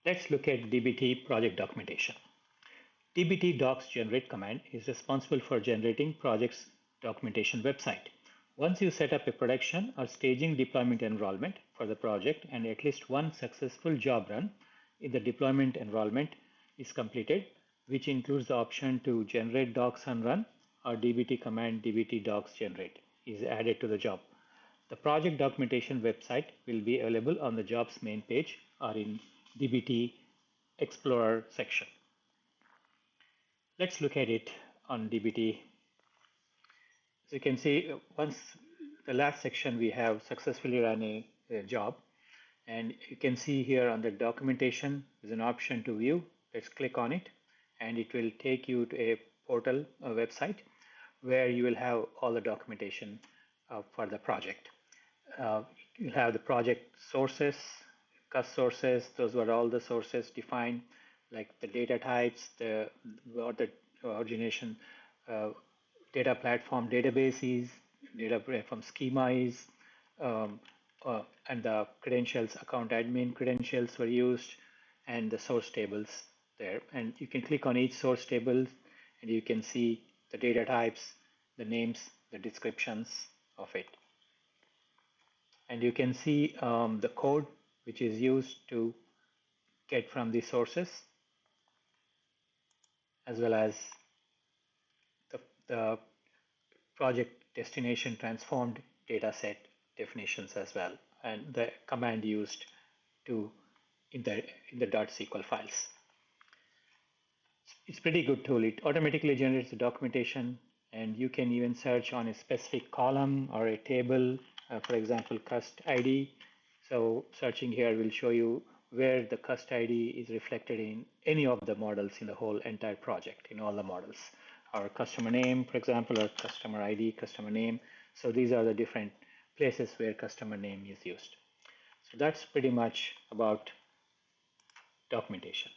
Let's look at dbt project documentation. dbt docs generate command is responsible for generating project's documentation website. Once you set up a production or staging deployment environment for the project and at least one successful job run in the deployment environment is completed, which includes the option to generate docs and run, or dbt command dbt docs generate is added to the job. The project documentation website will be available on the job's main page or in dbt Explorer section. Let's look at it on dbt. As you can see, once the last section we have successfully run a job, and you can see here on the documentation there's an option to view. Let's click on it and it will take you to a portal, a website, where you will have all the documentation for the project. You'll have the project sources, cust sources. Those were all the sources defined, like the data types, the origination, data platform database is, data platform schema is, and the credentials, account admin credentials were used, and the source tables there. And you can click on each source table and you can see the data types, the names, the descriptions of it. And you can see the code which is used to get from the sources, as well as the project destination transformed data set definitions as well, and the command used to in the .sql files. It's pretty good tool. It automatically generates the documentation, and you can even search on a specific column or a table, for example, cust ID. So searching here will show you where the cust ID is reflected in any of the models in the whole entire project, in all the models. Our customer name, for example, or customer ID, customer name. So these are the different places where customer name is used. So that's pretty much about documentation.